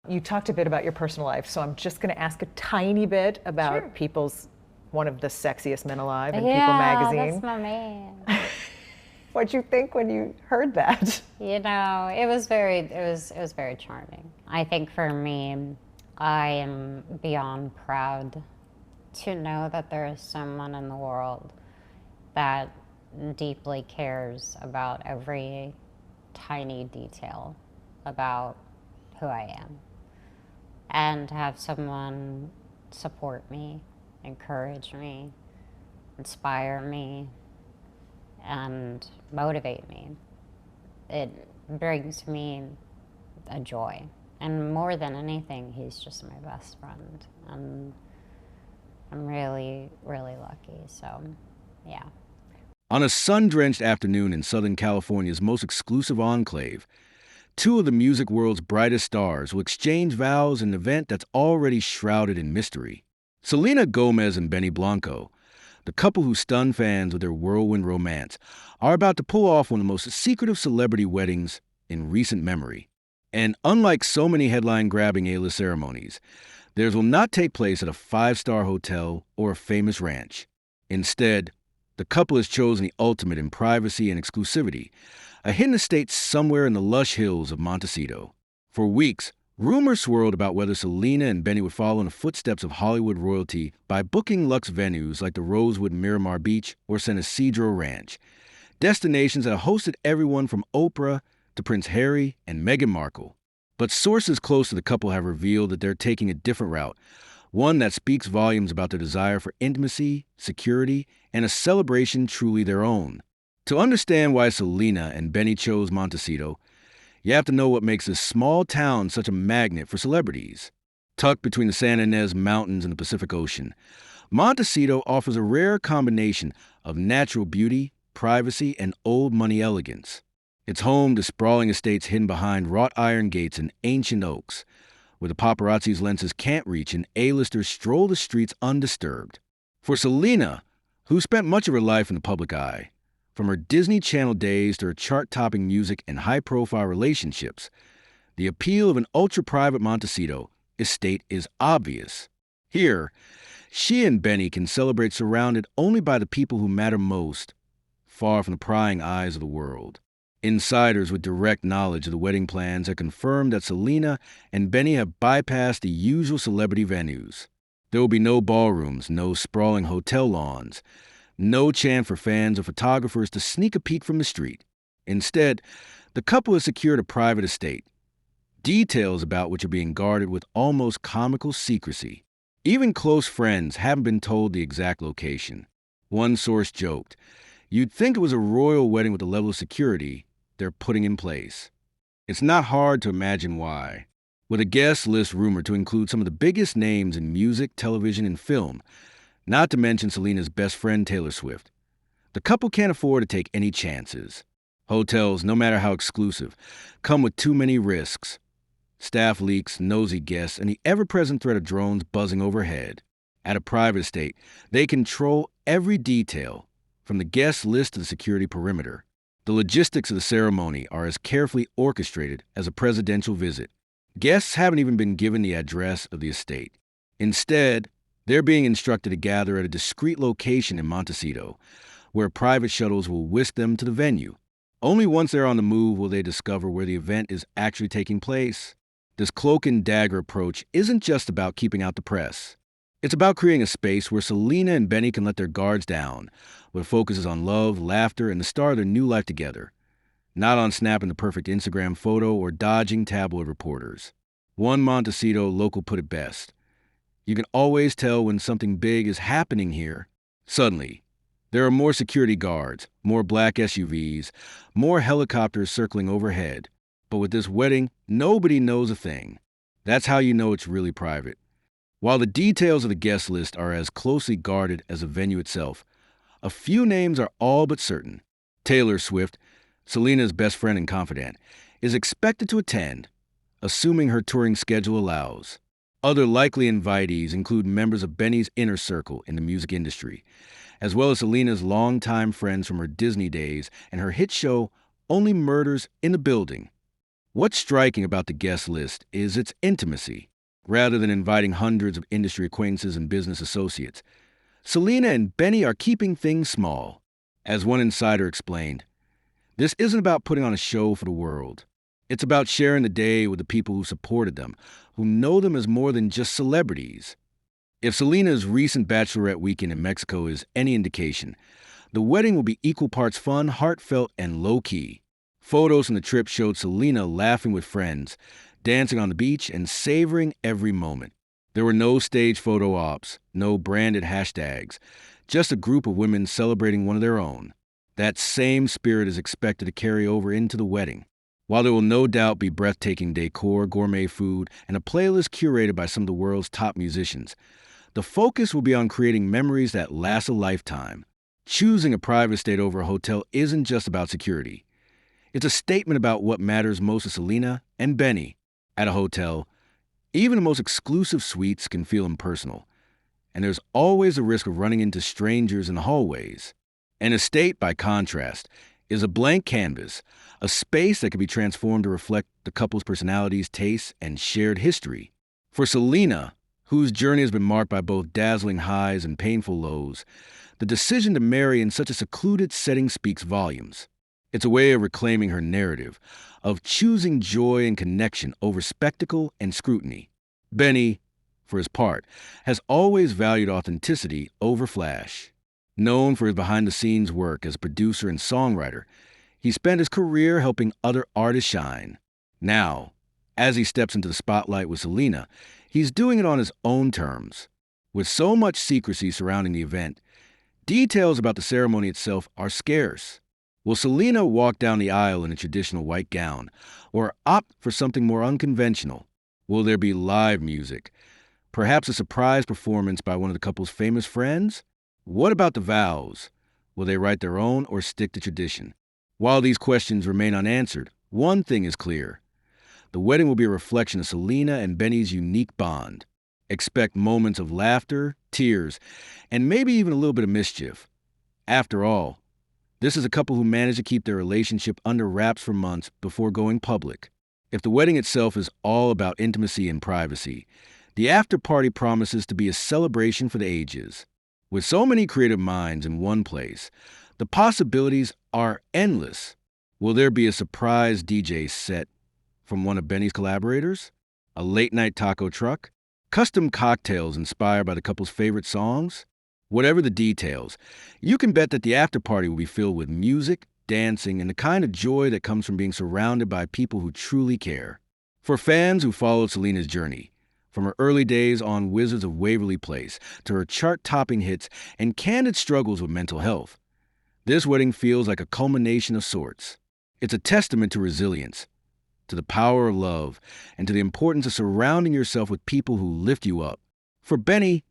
You talked a bit about your personal life, so I'm just going to ask a tiny bit Sure. about one of the sexiest men alive in People Yeah, that's magazine. my man. What'd you think when you heard that? It was very charming. I think for me, I am beyond proud to know that there is someone in the world that deeply cares about every tiny detail about who I am. And to have someone support me, encourage me, inspire me, and motivate me. It brings me a joy. And more than anything, he's just my best friend. And I'm really, really lucky. So, yeah. On a sun-drenched afternoon in Southern California's most exclusive enclave, two of the music world's brightest stars will exchange vows in an event that's already shrouded in mystery. Selena Gomez and Benny Blanco, the couple who stun fans with their whirlwind romance, are about to pull off one of the most secretive celebrity weddings in recent memory. And unlike so many headline-grabbing A-list ceremonies, theirs will not take place at a five-star hotel or a famous ranch. Instead, the couple has chosen the ultimate in privacy and exclusivity, a hidden estate somewhere in the lush hills of Montecito. For weeks, rumors swirled about whether Selena and Benny would follow in the footsteps of Hollywood royalty by booking luxe venues like the Rosewood Miramar Beach or San Isidro Ranch, destinations that have hosted everyone from Oprah to Prince Harry and Meghan Markle. But sources close to the couple have revealed that they're taking a different route, one that speaks volumes about their desire for intimacy, security, and a celebration truly their own. To understand why Selena and Benny chose Montecito, you have to know what makes this small town such a magnet for celebrities. Tucked between the San Ynez Mountains and the Pacific Ocean, Montecito offers a rare combination of natural beauty, privacy, and old money elegance. It's home to sprawling estates hidden behind wrought iron gates and ancient oaks, where the paparazzi's lenses can't reach and A-listers stroll the streets undisturbed. For Selena, who spent much of her life in the public eye, from her Disney Channel days to her chart-topping music and high-profile relationships, the appeal of an ultra-private Montecito estate is obvious. Here, she and Benny can celebrate surrounded only by the people who matter most, far from the prying eyes of the world. Insiders with direct knowledge of the wedding plans have confirmed that Selena and Benny have bypassed the usual celebrity venues. There will be no ballrooms, no sprawling hotel lawns, no chance for fans or photographers to sneak a peek from the street. Instead, the couple has secured a private estate, details about which are being guarded with almost comical secrecy. Even close friends haven't been told the exact location. One source joked, "You'd think it was a royal wedding with the level of security they're putting in place." It's not hard to imagine why. With a guest list rumored to include some of the biggest names in music, television, and film, not to mention Selena's best friend Taylor Swift, the couple can't afford to take any chances. Hotels, no matter how exclusive, come with too many risks. Staff leaks, nosy guests, and the ever-present threat of drones buzzing overhead. At a private estate, they control every detail, from the guest list to the security perimeter. The logistics of the ceremony are as carefully orchestrated as a presidential visit. Guests haven't even been given the address of the estate. Instead, they're being instructed to gather at a discreet location in Montecito, where private shuttles will whisk them to the venue. Only once they're on the move will they discover where the event is actually taking place. This cloak and dagger approach isn't just about keeping out the press. It's about creating a space where Selena and Benny can let their guards down, where the focus is on love, laughter, and the start of their new life together, not on snapping the perfect Instagram photo or dodging tabloid reporters. One Montecito local put it best: "You can always tell when something big is happening here." Suddenly, there are more security guards, more black SUVs, more helicopters circling overhead. But with this wedding, nobody knows a thing. That's how you know it's really private. While the details of the guest list are as closely guarded as the venue itself, a few names are all but certain. Taylor Swift, Selena's best friend and confidant, is expected to attend, assuming her touring schedule allows. Other likely invitees include members of Benny's inner circle in the music industry, as well as Selena's longtime friends from her Disney days and her hit show Only Murders in the Building. What's striking about the guest list is its intimacy. Rather than inviting hundreds of industry acquaintances and business associates, Selena and Benny are keeping things small. As one insider explained, this isn't about putting on a show for the world. It's about sharing the day with the people who supported them, who know them as more than just celebrities. If Selena's recent bachelorette weekend in Mexico is any indication, the wedding will be equal parts fun, heartfelt, and low-key. Photos from the trip showed Selena laughing with friends, dancing on the beach, and savoring every moment. There were no stage photo ops, no branded hashtags, just a group of women celebrating one of their own. That same spirit is expected to carry over into the wedding. While there will no doubt be breathtaking decor, gourmet food, and a playlist curated by some of the world's top musicians, the focus will be on creating memories that last a lifetime. Choosing a private estate over a hotel isn't just about security. It's a statement about what matters most to Selena and Benny. At a hotel, even the most exclusive suites can feel impersonal, and there's always the risk of running into strangers in the hallways. An estate, by contrast, is a blank canvas, a space that can be transformed to reflect the couple's personalities, tastes, and shared history. For Selena, whose journey has been marked by both dazzling highs and painful lows, the decision to marry in such a secluded setting speaks volumes. It's a way of reclaiming her narrative, of choosing joy and connection over spectacle and scrutiny. Benny, for his part, has always valued authenticity over flash. Known for his behind-the-scenes work as producer and songwriter, he spent his career helping other artists shine. Now, as he steps into the spotlight with Selena, he's doing it on his own terms. With so much secrecy surrounding the event, details about the ceremony itself are scarce. Will Selena walk down the aisle in a traditional white gown, or opt for something more unconventional? Will there be live music? Perhaps a surprise performance by one of the couple's famous friends? What about the vows? Will they write their own or stick to tradition? While these questions remain unanswered, one thing is clear. The wedding will be a reflection of Selena and Benny's unique bond. Expect moments of laughter, tears, and maybe even a little bit of mischief. After all, this is a couple who managed to keep their relationship under wraps for months before going public. If the wedding itself is all about intimacy and privacy, the after-party promises to be a celebration for the ages. With so many creative minds in one place, the possibilities are endless. Will there be a surprise DJ set from one of Benny's collaborators? A late-night taco truck? Custom cocktails inspired by the couple's favorite songs? Whatever the details, you can bet that the after-party will be filled with music, dancing, and the kind of joy that comes from being surrounded by people who truly care. For fans who followed Selena's journey, from her early days on Wizards of Waverly Place to her chart-topping hits and candid struggles with mental health, this wedding feels like a culmination of sorts. It's a testament to resilience, to the power of love, and to the importance of surrounding yourself with people who lift you up. For Benny,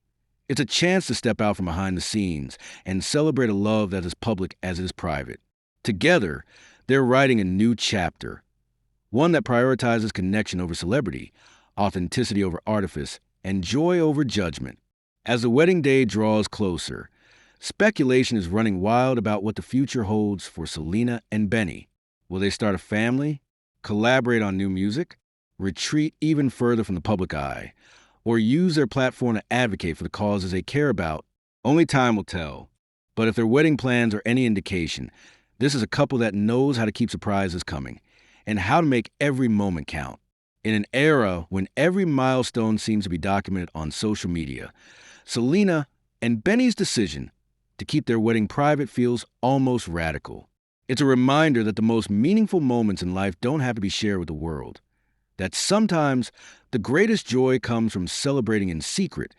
it's a chance to step out from behind the scenes and celebrate a love that is public as it is private. Together, they're writing a new chapter, one that prioritizes connection over celebrity, authenticity over artifice, and joy over judgment. As the wedding day draws closer, speculation is running wild about what the future holds for Selena and Benny. Will they start a family, collaborate on new music, retreat even further from the public eye, or use their platform to advocate for the causes they care about? Only time will tell. But if their wedding plans are any indication, this is a couple that knows how to keep surprises coming and how to make every moment count. In an era when every milestone seems to be documented on social media, Selena and Benny's decision to keep their wedding private feels almost radical. It's a reminder that the most meaningful moments in life don't have to be shared with the world. That sometimes the greatest joy comes from celebrating in secret,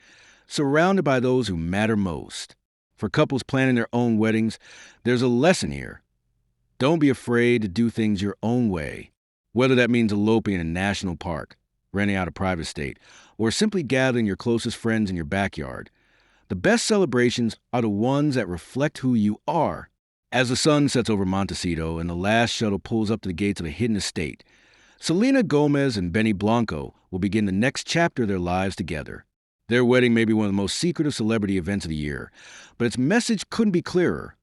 surrounded by those who matter most. For couples planning their own weddings, there's a lesson here. Don't be afraid to do things your own way, whether that means eloping in a national park, renting out a private estate, or simply gathering your closest friends in your backyard. The best celebrations are the ones that reflect who you are. As the sun sets over Montecito and the last shuttle pulls up to the gates of a hidden estate, Selena Gomez and Benny Blanco will begin the next chapter of their lives together. Their wedding may be one of the most secretive celebrity events of the year, but its message couldn't be clearer.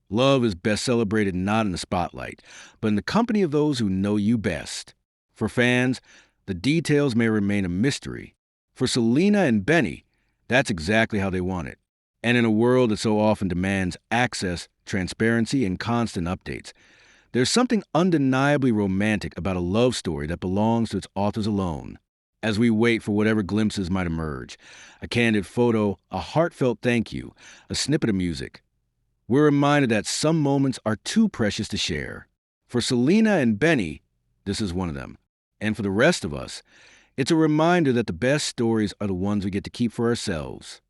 Love is best celebrated not in the spotlight, but in the company of those who know you best. For fans, the details may remain a mystery. For Selena and Benny, that's exactly how they want it. And in a world that so often demands access, transparency, and constant updates, there's something undeniably romantic about a love story that belongs to its authors alone. As we wait for whatever glimpses might emerge, a candid photo, a heartfelt thank you, a snippet of music, we're reminded that some moments are too precious to share. For Selena and Benny, this is one of them. And for the rest of us, it's a reminder that the best stories are the ones we get to keep for ourselves.